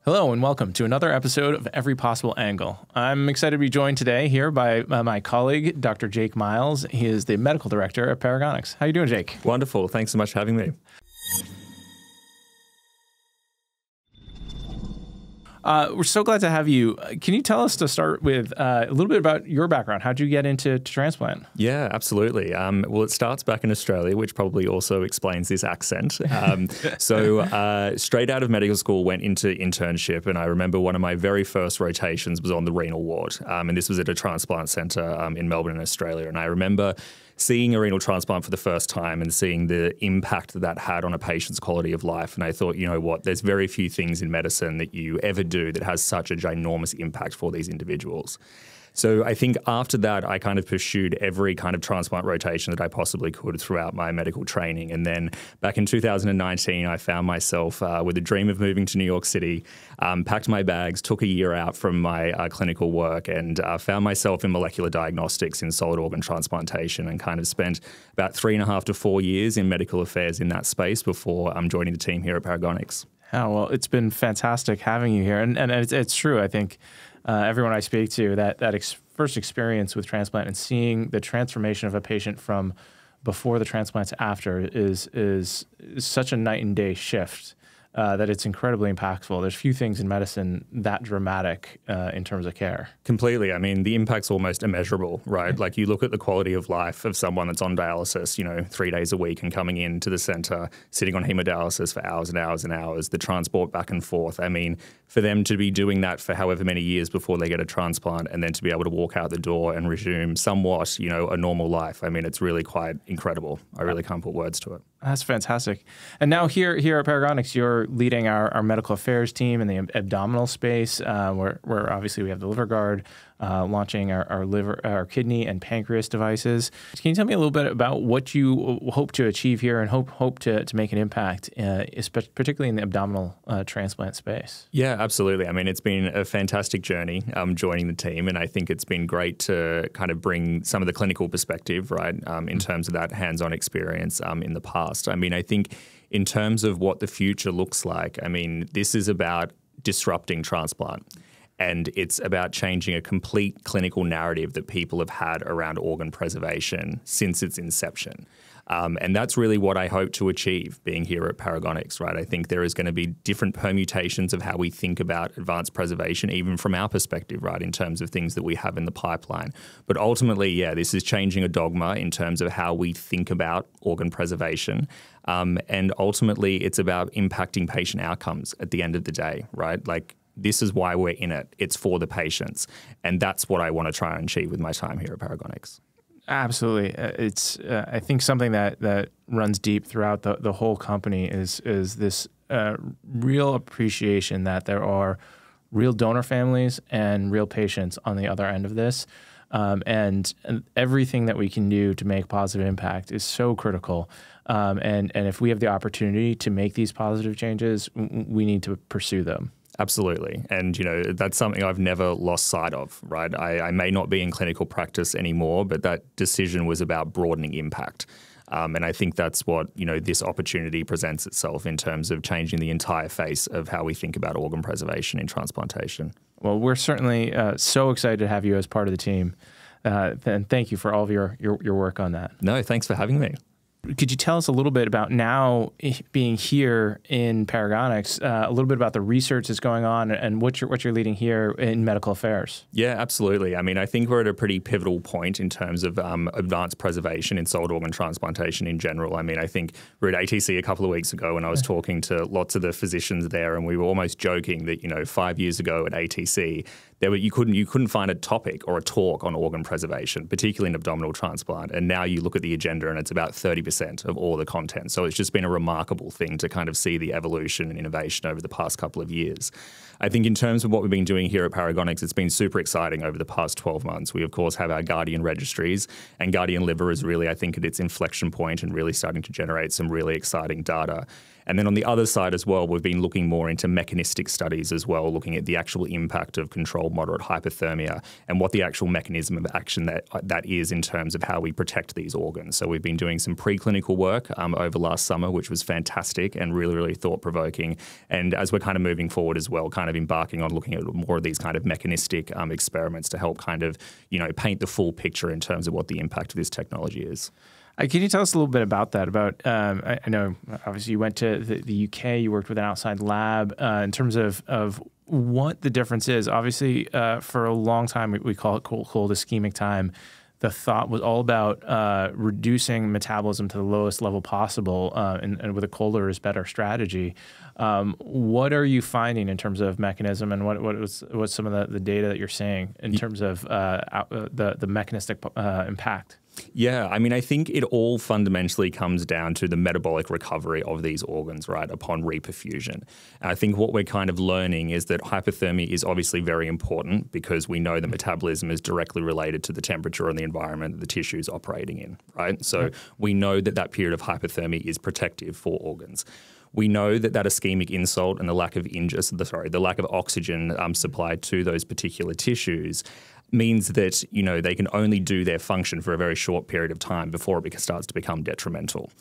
Hello and welcome to another episode of Every Possible Angle. I'm excited to be joined today here by my colleague, Dr. Jake Miles. He is the medical director at Paragonix. How are you doing, Jake? Wonderful. Thanks so much for having me. We're so glad to have you. Can you tell us to start with a little bit about your background? How did you get into transplant? Yeah, absolutely. Well, it starts back in Australia, which probably also explains this accent. So straight out of medical school, went into internship, and I remember one of my very first rotations was on the renal ward, and this was at a transplant centre in Melbourne, Australia. And I remember seeing a renal transplant for the first time and seeing the impact that that had on a patient's quality of life. And I thought, you know what, there's very few things in medicine that you ever do that has such a ginormous impact for these individuals. So I think after that, I kind of pursued every kind of transplant rotation that I possibly could throughout my medical training. And then back in 2019, I found myself with a dream of moving to New York City, packed my bags, took a year out from my clinical work, and found myself in molecular diagnostics in solid organ transplantation, and kind of spent about 3.5 to 4 years in medical affairs in that space before joining the team here at Paragonix. Oh, well, it's been fantastic having you here. And it's true. I think everyone I speak to, that first experience with transplant and seeing the transformation of a patient from before the transplant to after is such a night and day shift that it's incredibly impactful. There's few things in medicine that dramatic in terms of care. Completely. I mean, the impact's almost immeasurable, right? Like you look at the quality of life of someone that's on dialysis, 3 days a week and coming into the center, sitting on hemodialysis for hours and hours and hours, the transport back and forth. I mean, for them to be doing that for however many years before they get a transplant and then to be able to walk out the door and resume somewhat, a normal life. I mean, it's really quite incredible. I really can't put words to it. That's fantastic. And now here at Paragonix, you're leading our medical affairs team in the abdominal space, where obviously we have the liver guard, launching our liver, our kidney and pancreas devices. Can you tell me a little bit about what you hope to achieve here and hope to make an impact, particularly in the abdominal transplant space? Yeah, absolutely. I mean, it's been a fantastic journey joining the team, and I think it's been great to kind of bring some of the clinical perspective, right, in terms of that hands-on experience in the past. I mean, I think in terms of what the future looks like, I mean, this is about disrupting transplant. And it's about changing a complete clinical narrative that people have had around organ preservation since its inception. And that's really what I hope to achieve being here at Paragonix, right? I think there is going to be different permutations of how we think about advanced preservation, even from our perspective, right, in terms of things that we have in the pipeline. But ultimately, yeah, this is changing a dogma in terms of how we think about organ preservation. And ultimately, it's about impacting patient outcomes at the end of the day, right? Like, this is why we're in it. It's for the patients. And that's what I want to try and achieve with my time here at Paragonix. Absolutely. It's I think something that runs deep throughout the whole company is this real appreciation that there are real donor families and real patients on the other end of this. And everything that we can do to make positive impact is so critical. And if we have the opportunity to make these positive changes, we need to pursue them. Absolutely. And, that's something I've never lost sight of, right? I may not be in clinical practice anymore, but that decision was about broadening impact. And I think that's what, this opportunity presents itself in terms of changing the entire face of how we think about organ preservation in transplantation. Well, we're certainly so excited to have you as part of the team. And thank you for all of your work on that. No, thanks for having me. Could you tell us a little bit about now being here in Paragonix, a little bit about the research that's going on and what you're leading here in medical affairs? Yeah, absolutely. I mean, I think we're at a pretty pivotal point in terms of advanced preservation in solid organ transplantation in general. I mean, I think we were at ATC a couple of weeks ago and I was talking to lots of the physicians there, and we were almost joking that, 5 years ago at ATC, you couldn't find a topic or a talk on organ preservation, particularly in abdominal transplant. And now you look at the agenda and it's about 30% of all the content. So it's just been a remarkable thing to kind of see the evolution and innovation over the past couple of years. I think in terms of what we've been doing here at Paragonix, it's been super exciting over the past 12 months. We, of course, have our Guardian registries, and Guardian Liver is really, I think, at its inflection point and really starting to generate some really exciting data. And then on the other side as well, we've been looking more into mechanistic studies as well, looking at the actual impact of control moderate hypothermia and what the actual mechanism of action that is in terms of how we protect these organs. So we've been doing some preclinical work over last summer, which was fantastic and really, really thought-provoking. And as we're kind of moving forward as well, kind of embarking on looking at more of these kind of mechanistic experiments to help kind of, paint the full picture in terms of what the impact of this technology is. Can you tell us a little bit about that? I know obviously you went to the UK, you worked with an outside lab in terms of what the difference is. Obviously, for a long time, we call it cold ischemic time. The thought was all about reducing metabolism to the lowest level possible, and with a colder is better strategy. What are you finding in terms of mechanism, and what's some of the data that you're seeing in terms of the mechanistic impact? Yeah, I mean, I think it all fundamentally comes down to the metabolic recovery of these organs, right, upon reperfusion. I think what we're kind of learning is that hypothermia is obviously very important because we know that metabolism is directly related to the temperature and the environment that the tissue is operating in, right? So we know that period of hypothermia is protective for organs. We know that ischemic insult and the lack of oxygen supplied to those particular tissues means that, they can only do their function for a very short period of time before it starts to become detrimental.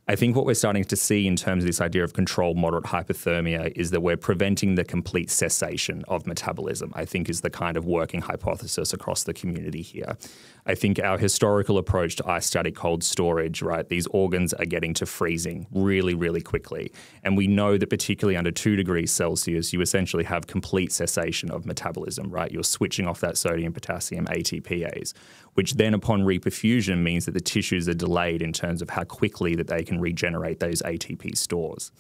I think what we're starting to see in terms of this idea of controlled moderate hypothermia is that we're preventing the complete cessation of metabolism, I think is the kind of working hypothesis across the community here. I think our historical approach to isostatic cold storage, right, these organs are getting to freezing really, really quickly. And we know that particularly under 2 degrees Celsius, you essentially have complete cessation of metabolism, right? You're switching off that sodium, potassium, ATPase, which then upon reperfusion means that the tissues are delayed in terms of how quickly that they can regenerate those ATP stores.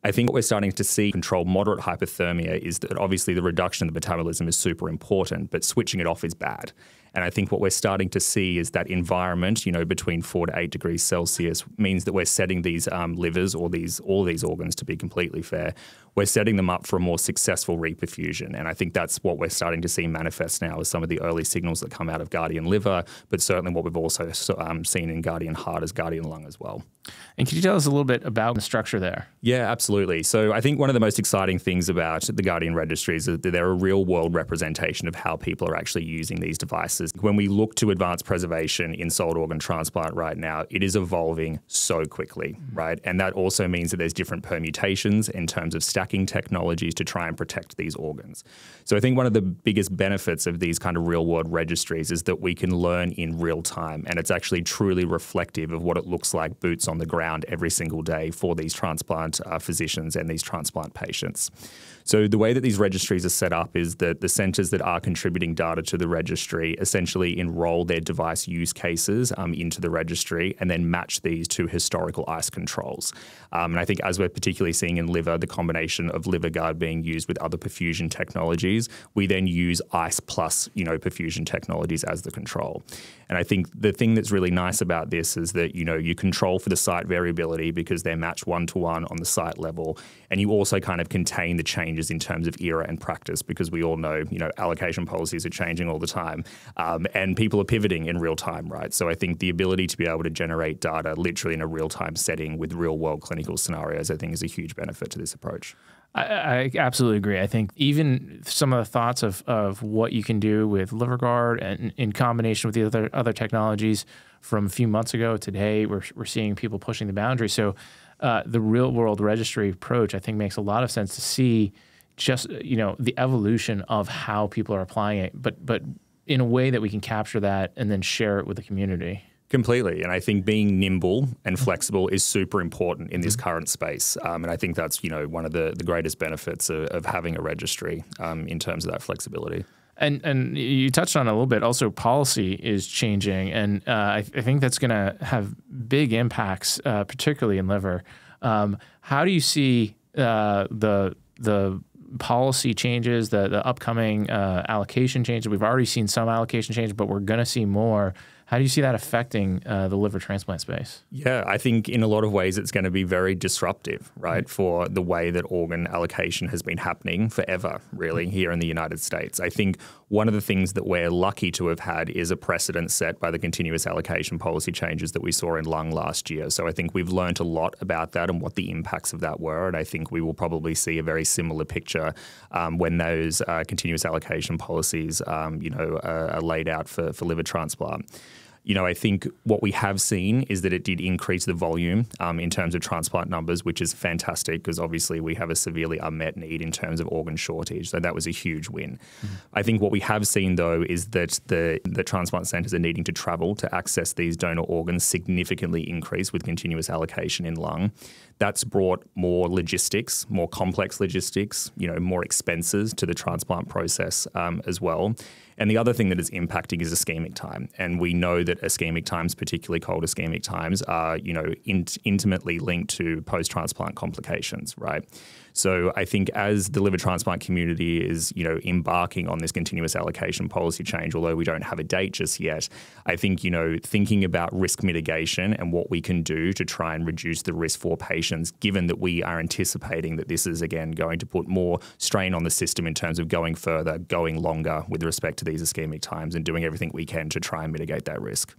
I think what we're starting to see controlled moderate hypothermia is that obviously the reduction of the metabolism is super important, but switching it off is bad. And I think what we're starting to see is that environment, between 4 to 8 degrees Celsius means that we're setting these livers or all these organs, to be completely fair, we're setting them up for a more successful reperfusion. And I think that's what we're starting to see manifest now as some of the early signals that come out of Guardian Liver, but certainly what we've also seen in Guardian Heart as Guardian Lung as well. And can you tell us a little bit about the structure there? Yeah, absolutely. So I think one of the most exciting things about the Guardian registry is that they're a real world representation of how people are actually using these devices. When we look to advanced preservation in solid organ transplant right now, it is evolving so quickly, right? And that also means that there's different permutations in terms of stacking technologies to try and protect these organs. So I think one of the biggest benefits of these kind of real world registries is that we can learn in real time, and it's actually truly reflective of what it looks like boots on the ground every single day for these transplant physicians and these transplant patients. So the way that these registries are set up is that the centers that are contributing data to the registry essentially enroll their device use cases into the registry and then match these to historical ICE controls. And I think as we're particularly seeing in liver, the combination of LiverGuard being used with other perfusion technologies, we then use ICE plus, perfusion technologies as the control. And I think the thing that's really nice about this is that, you control for the site variability because they're matched one-to-one on the site level. And you also kind of contain the changes in terms of era and practice because we all know, allocation policies are changing all the time and people are pivoting in real time, right? So I think the ability to be able to generate data literally in a real-time setting with real-world clinical scenarios, I think is a huge benefit to this approach. I absolutely agree. I think even some of the thoughts of what you can do with LiverGuard and in combination with the other technologies from a few months ago today, we're seeing people pushing the boundary. So the real world registry approach, I think, makes a lot of sense to see just the evolution of how people are applying it, but in a way that we can capture that and then share it with the community. Completely. And I think being nimble and flexible is super important in this current space. And I think that's, one of the greatest benefits of having a registry in terms of that flexibility. And you touched on it a little bit. Also, policy is changing. And I think that's going to have big impacts, particularly in liver. How do you see the policy changes, the upcoming allocation changes? We've already seen some allocation changes, but we're going to see more. How do you see that affecting the liver transplant space? Yeah, I think in a lot of ways it's going to be very disruptive, right, for the way that organ allocation has been happening forever, really, here in the United States. I think one of the things that we're lucky to have had is a precedent set by the continuous allocation policy changes that we saw in lung last year. So I think we've learned a lot about that and what the impacts of that were, and I think we will probably see a very similar picture when those continuous allocation policies, are laid out for liver transplant. I think what we have seen is that it did increase the volume in terms of transplant numbers, which is fantastic because obviously we have a severely unmet need in terms of organ shortage. So that was a huge win. Mm-hmm. I think what we have seen, though, is that the transplant centres are needing to travel to access these donor organs significantly increase with continuous allocation in lung. That's brought more logistics, more complex logistics, more expenses to the transplant process as well. And the other thing that is impacting is ischemic time. And we know that ischemic times, particularly cold ischemic times, are, intimately linked to post-transplant complications, right? So I think as the liver transplant community is, embarking on this continuous allocation policy change, although we don't have a date just yet, I think, thinking about risk mitigation and what we can do to try and reduce the risk for patients, given that we are anticipating that this is, again, going to put more strain on the system in terms of going further, going longer with respect to these ischemic times and doing everything we can to try and mitigate that risk.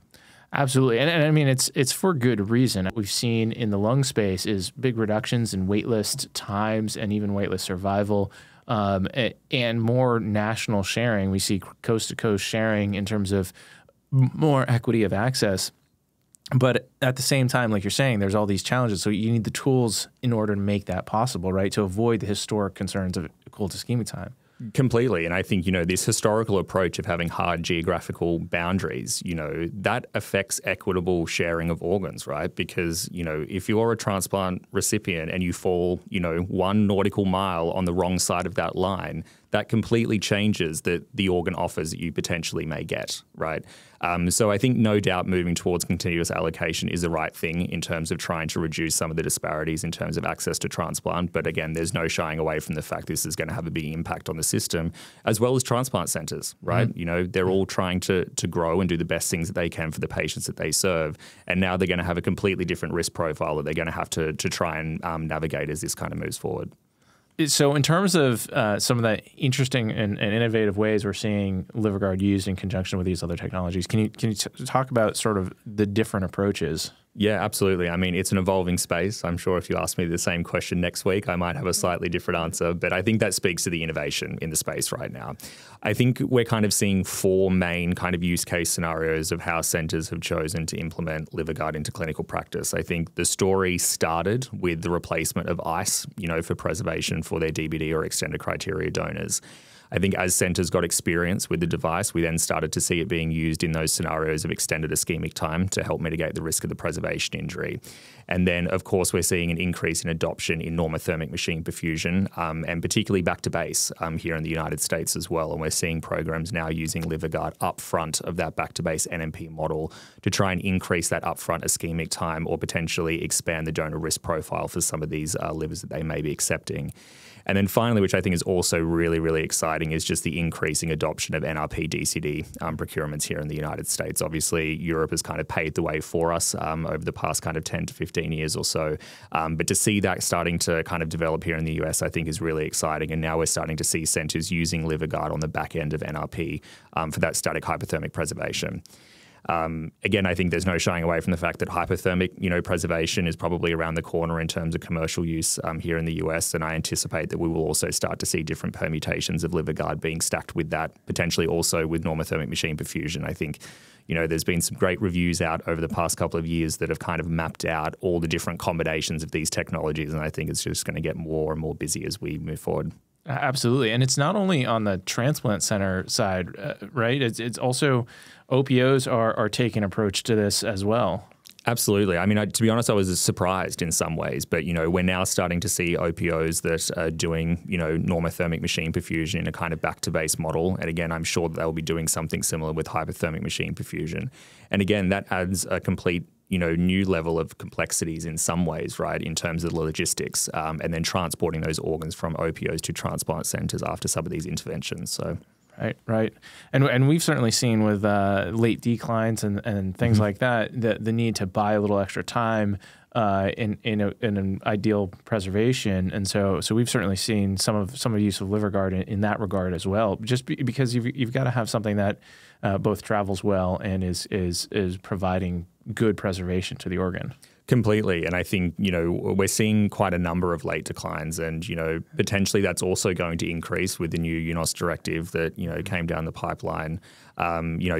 Absolutely. And I mean, it's for good reason. We've seen in the lung space is big reductions in waitlist times and even waitlist survival and more national sharing. We see coast-to-coast sharing in terms of more equity of access. But at the same time, like you're saying, there's all these challenges. So you need the tools in order to make that possible, right, to avoid the historic concerns of cold ischemic time. Completely. And I think, this historical approach of having hard geographical boundaries, that affects equitable sharing of organs, right? Because, if you're a transplant recipient and you fall, 1 nautical mile on the wrong side of that line, that completely changes the organ offers that you potentially may get, right? So I think no doubt moving towards continuous allocation is the right thing in terms of trying to reduce some of the disparities in terms of access to transplant. But again, there's no shying away from the fact this is going to have a big impact on the system, as well as transplant centers, right? Mm-hmm. They're all trying to grow and do the best things that they can for the patients that they serve. And now they're going to have a completely different risk profile that they're going to have to try and navigate as this kind of moves forward. So in terms of some of the interesting and innovative ways we're seeing LiverGuard used in conjunction with these other technologies, can you talk about sort of the different approaches? Yeah, absolutely. I mean, it's an evolving space. I'm sure if you ask me the same question next week, I might have a slightly different answer. But I think that speaks to the innovation in the space right now. I think we're kind of seeing 4 main kind of use case scenarios of how centers have chosen to implement LiverGuard into clinical practice. I think the story started with the replacement of ice, for preservation for their DBD or extended criteria donors. I think as centers got experience with the device, we then started to see it being used in those scenarios of extended ischemic time to help mitigate the risk of the preservation injury. And then, of course, we're seeing an increase in adoption in normothermic machine perfusion and particularly back to base here in the United States as well. And we're seeing programs now using LiverGuard up front of that back to base NMP model to try and increase that upfront ischemic time or potentially expand the donor risk profile for some of these livers that they may be accepting. And then finally, which I think is also really, really exciting, is just the increasing adoption of NRP DCD procurements here in the United States. Obviously, Europe has kind of paved the way for us over the past kind of 10 to 15 years or so. But to see that starting to kind of develop here in the US, I think is really exciting. And now we're starting to see centers using LiverGuard on the back end of NRP for that static hypothermic preservation. Again, I think there's no shying away from the fact that hypothermic, preservation is probably around the corner in terms of commercial use here in the US, and I anticipate that we will also start to see different permutations of LiverGuard being stacked with that, potentially also with normothermic machine perfusion. I think, there's been some great reviews out over the past couple of years that have kind of mapped out all the different combinations of these technologies, and I think it's just going to get more and more busy as we move forward. Absolutely. And it's not only on the transplant center side, right? It's also OPOs are taking an approach to this as well. Absolutely. I mean, to be honest, I was surprised in some ways, but, we're now starting to see OPOs that are doing, normothermic machine perfusion in a kind of back-to-base model. And again, I'm sure that they'll be doing something similar with hypothermic machine perfusion. And again, that adds a complete new level of complexities in some ways, right, in terms of the logistics and then transporting those organs from OPOs to transplant centers after some of these interventions. So Right. And we've certainly seen with late declines and things like that, the need to buy a little extra time in an ideal preservation. And so we've certainly seen some of the use of LiverGuard in that regard as well, just because you've got to have something that both travels well and is providing good preservation to the organ. Completely. And I think, we're seeing quite a number of late declines and, potentially that's also going to increase with the new UNOS directive that, came down the pipeline,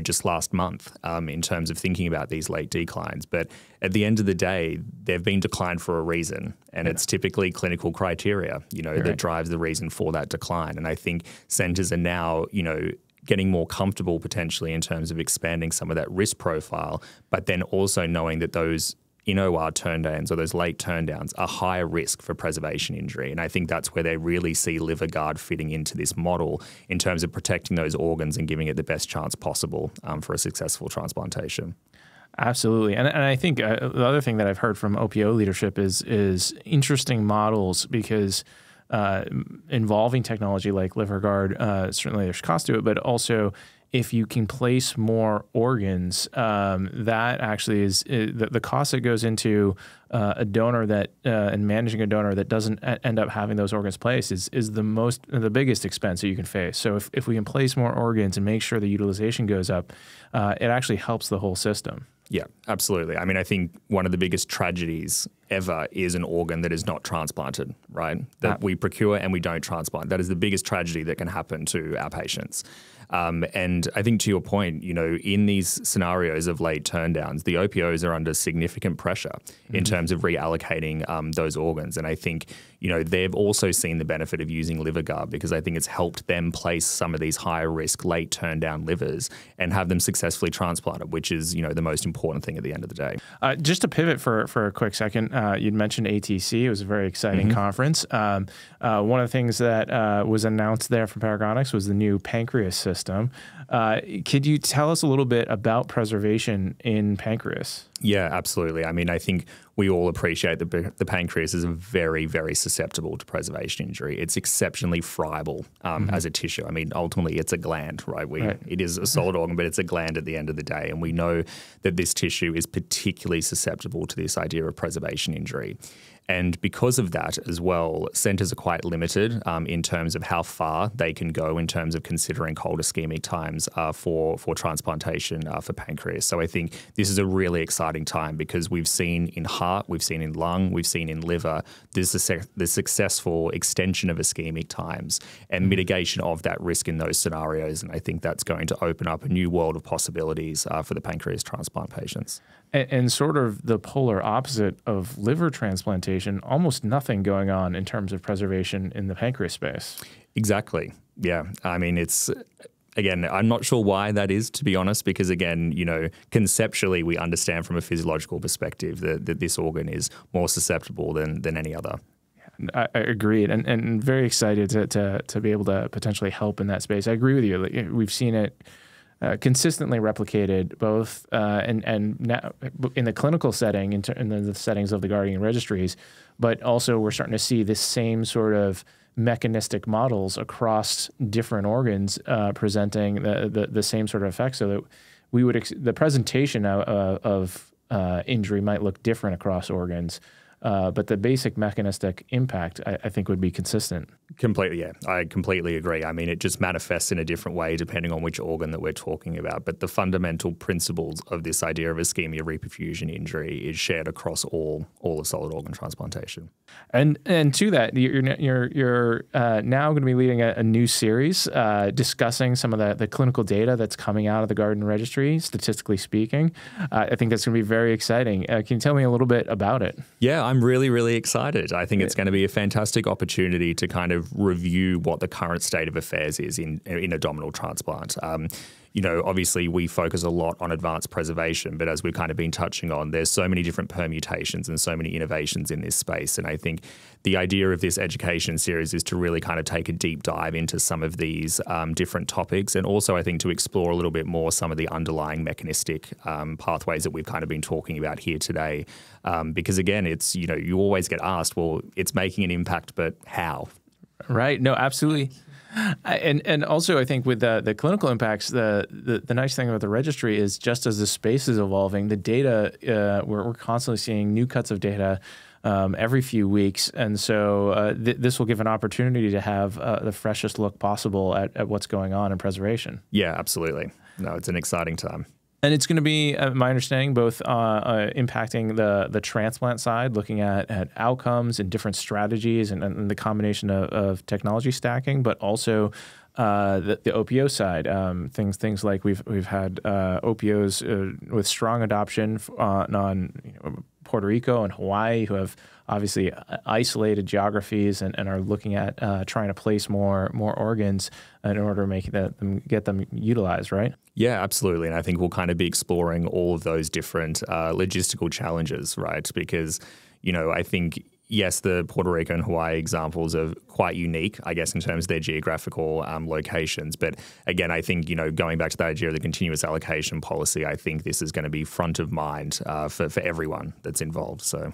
just last month in terms of thinking about these late declines. But at the end of the day, they've been declined for a reason. And it's typically clinical criteria, that drives the reason for that decline. And I think centers are now, getting more comfortable potentially in terms of expanding some of that risk profile, but then also knowing that those in-OR turndowns or those late turndowns are higher risk for preservation injury. And I think that's where they really see LiverGuard fitting into this model in terms of protecting those organs and giving it the best chance possible for a successful transplantation. Absolutely. And I think the other thing that I've heard from OPO leadership is interesting models because involving technology like LiverGuard, certainly there's cost to it, but also if you can place more organs, that actually is the cost that goes into a donor that and managing a donor that doesn't end up having those organs placed is the biggest expense that you can face. So if we can place more organs and make sure the utilization goes up, it actually helps the whole system. Yeah, absolutely. I mean, I think one of the biggest tragedies ever is an organ that is not transplanted, right? That we procure and we don't transplant. That is the biggest tragedy that can happen to our patients. And I think to your point, in these scenarios of late turndowns, the OPOs are under significant pressure in terms of reallocating those organs. And I think, they've also seen the benefit of using LiverGuard because I think it's helped them place some of these higher risk late turndown livers and have them successfly transplanted, which is, the most important thing at the end of the day. Just to pivot for a quick second, you'd mentioned ATC. It was a very exciting conference. One of the things that was announced there from Paragonix was the new pancreas system. Could you tell us a little bit about preservation in pancreas? Yeah, absolutely. I mean, I think we all appreciate that the pancreas is very, very susceptible to preservation injury. It's exceptionally friable as a tissue. I mean, ultimately, it's a gland, right? It is a solid organ, but it's a gland at the end of the day. And we know that this tissue is particularly susceptible to this idea of preservation injury. And because of that as well, centers are quite limited in terms of how far they can go in terms of considering cold ischemic times for transplantation for pancreas. So I think this is a really exciting time because we've seen in heart, we've seen in lung, we've seen in liver, the successful extension of ischemic times and mitigation of that risk in those scenarios. And I think that's going to open up a new world of possibilities for the pancreas transplant patients. And sort of the polar opposite of liver transplantation, almost nothing going on in terms of preservation in the pancreas space. Exactly. Yeah. I mean, again, I'm not sure why that is, to be honest, because again, conceptually we understand from a physiological perspective that this organ is more susceptible than any other. I agree, and very excited to be able to potentially help in that space. I agree with you. We've seen it consistently replicated both and now in the clinical setting, in the settings of the Guardian registries, but also we're starting to see this same sort of mechanistic models across different organs presenting the same sort of effects, so that the presentation of injury might look different across organs. But the basic mechanistic impact, I think, would be consistent. Completely, yeah. I completely agree. I mean, it just manifests in a different way depending on which organ that we're talking about. But the fundamental principles of this idea of ischemia reperfusion injury is shared across all of solid organ transplantation. And to that, you're now going to be leading a new series discussing some of the clinical data that's coming out of the Guardian registry, statistically speaking. I think that's going to be very exciting. Can you tell me a little bit about it? Yeah, I'm really, really excited. I think it's going to be a fantastic opportunity to kind of review what the current state of affairs is in abdominal transplant. Obviously we focus a lot on advanced preservation, but as we've kind of been touching on, there's so many different permutations and so many innovations in this space. And I think the idea of this education series is to really kind of take a deep dive into some of these different topics. And also I think to explore a little bit more some of the underlying mechanistic pathways that we've kind of been talking about here today. Because again, it's, you always get asked, well, it's making an impact, but how? Right. No, absolutely. And also, I think with the clinical impacts, the nice thing about the registry is just as the space is evolving, the data, we're constantly seeing new cuts of data every few weeks. And so this will give an opportunity to have the freshest look possible at what's going on in preservation. Yeah, absolutely. No, it's an exciting time. And it's going to be, my understanding, both impacting the transplant side, looking at outcomes and different strategies and the combination of technology stacking, but also the OPO side, things like we've had OPOs with strong adoption on Puerto Rico and Hawaii, who have obviously isolated geographies and are looking at trying to place more organs in order to make get them utilized, right? Yeah, absolutely. And I think we'll kind of be exploring all of those different logistical challenges, right? Because, I think, yes, the Puerto Rico and Hawaii examples are quite unique, I guess, in terms of their geographical locations. But again, I think, going back to the idea of the continuous allocation policy, I think this is going to be front of mind for everyone that's involved. So.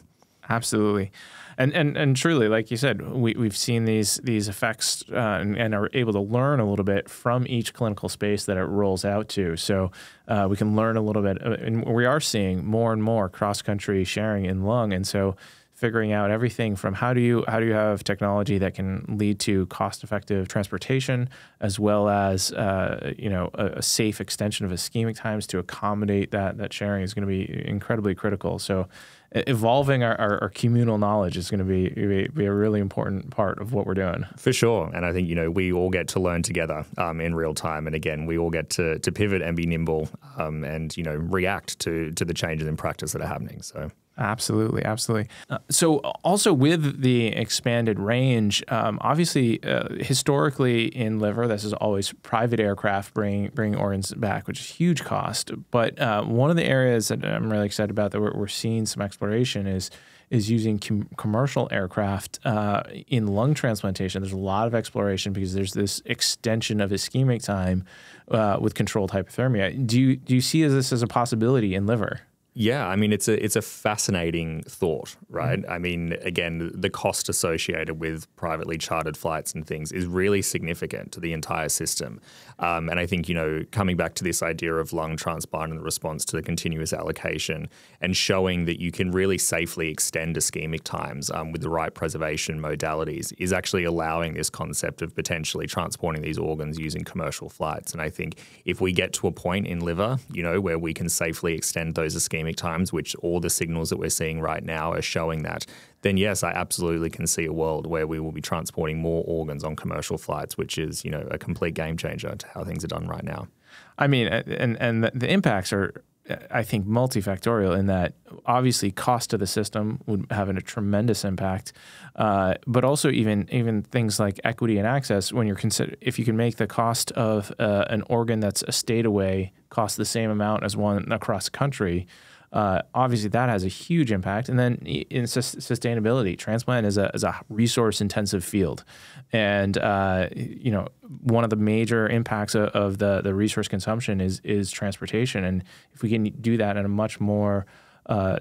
Absolutely. And truly, like you said, we've seen these effects and are able to learn a little bit from each clinical space that it rolls out to. So we can learn a little bit. And we are seeing more and more cross-country sharing in lung. And so figuring out everything from how do you have technology that can lead to cost-effective transportation, as well as a safe extension of ischemic times to accommodate that sharing is going to be incredibly critical. So evolving our communal knowledge is going to be a really important part of what we're doing. For sure. And I think, we all get to learn together in real time. And again, we all get to pivot and be nimble and, react to the changes in practice that are happening. So. Absolutely. So also with the expanded range, obviously, historically in liver, this is always private aircraft bringing organs back, which is huge cost. But one of the areas that I'm really excited about that we're seeing some exploration is using commercial aircraft in lung transplantation. There's a lot of exploration because there's this extension of ischemic time with controlled hypothermia. Do you see this as a possibility in liver? Yeah, I mean, it's a fascinating thought, right? Mm-hmm. I mean, again, the cost associated with privately chartered flights and things is really significant to the entire system. And I think, coming back to this idea of lung transplant and the response to the continuous allocation and showing that you can really safely extend ischemic times with the right preservation modalities is actually allowing this concept of potentially transporting these organs using commercial flights. And I think if we get to a point in liver, where we can safely extend those ischemic times, which all the signals that we're seeing right now are showing that, then yes, I absolutely can see a world where we will be transporting more organs on commercial flights, which is, a complete game changer to how things are done right now. I mean, and the impacts are, I think, multifactorial in that obviously cost to the system would have a tremendous impact, but also even things like equity and access. When if you can make the cost of an organ that's a state away cost the same amount as one across the country, obviously that has a huge impact. And then in sustainability, transplant is a resource intensive field, and one of the major impacts of the resource consumption is transportation. And if we can do that in a much more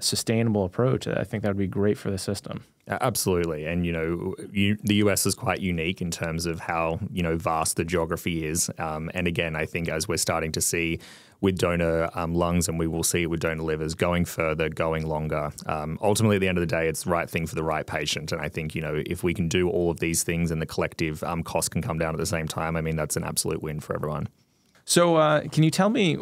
sustainable approach, I think that would be great for the system. Absolutely. And, the US is quite unique in terms of how, vast the geography is. And again, I think as we're starting to see with donor lungs, and we will see it with donor livers, going further, going longer, ultimately at the end of the day, it's the right thing for the right patient. And I think, if we can do all of these things and the collective cost can come down at the same time, I mean, that's an absolute win for everyone. So can you tell me,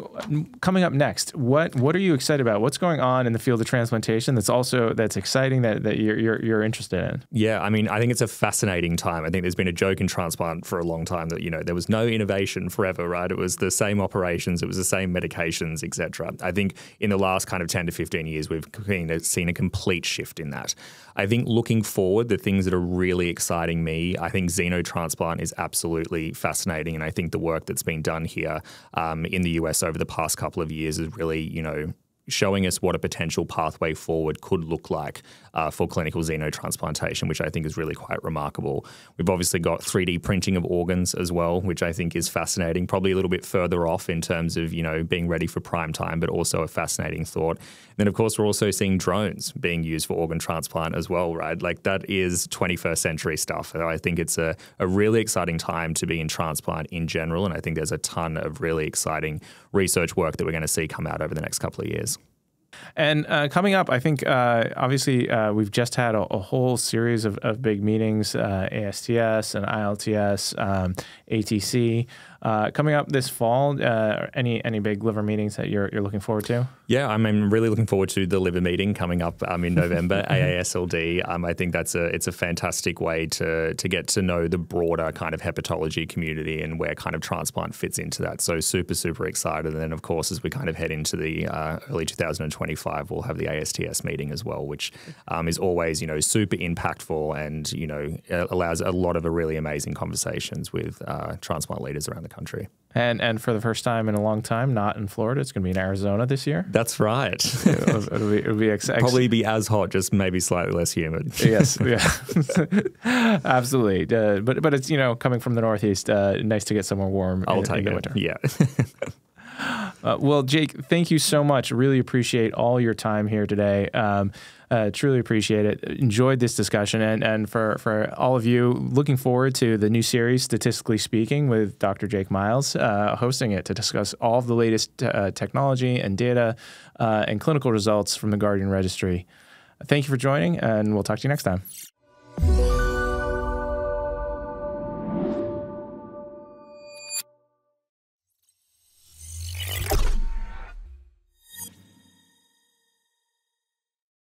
coming up next, what are you excited about? What's going on in the field of transplantation that's exciting that you're interested in? Yeah, I mean, I think it's a fascinating time. I think there's been a joke in transplant for a long time that, there was no innovation forever, right? It was the same operations, it was the same medications, et cetera. I think in the last kind of 10 to 15 years, we've seen a complete shift in that. I think looking forward, the things that are really exciting me, I think xenotransplant is absolutely fascinating. And I think the work that's been done here in the US over the past couple of years is really, showing us what a potential pathway forward could look like for clinical xenotransplantation, which I think is really quite remarkable. We've obviously got 3D printing of organs as well, which I think is fascinating, probably a little bit further off in terms of, being ready for prime time, but also a fascinating thought. And then, of course, we're also seeing drones being used for organ transplant as well, right? Like that is 21st century stuff. I think it's a really exciting time to be in transplant in general, and I think there's a ton of really exciting research work that we're going to see come out over the next couple of years. And coming up, I think obviously we've just had a whole series of big meetings, ASTS and ILTS, ATC. Coming up this fall, any big liver meetings that you're looking forward to? Yeah, I'm really looking forward to the liver meeting coming up in November, AASLD. I think it's a fantastic way to get to know the broader kind of hepatology community and where kind of transplant fits into that. So super, super excited. And then, of course, as we kind of head into the early 2025, we'll have the ASTS meeting as well, which is always, super impactful and, allows a lot of really amazing conversations with transplant leaders around the country. And for the first time in a long time, not in Florida, it's going to be in Arizona this year. That's right. It'll be probably be as hot, just maybe slightly less humid. Yes, yeah, absolutely. But it's coming from the Northeast, nice to get somewhere warm. I'll take the it. Winter. Yeah. Well, Jake, thank you so much. Really appreciate all your time here today. Truly appreciate it. Enjoyed this discussion. And for all of you, looking forward to the new series, Statistically Speaking, with Dr. Jake Miles, hosting it to discuss all of the latest technology and data and clinical results from the Guardian Registry. Thank you for joining, and we'll talk to you next time.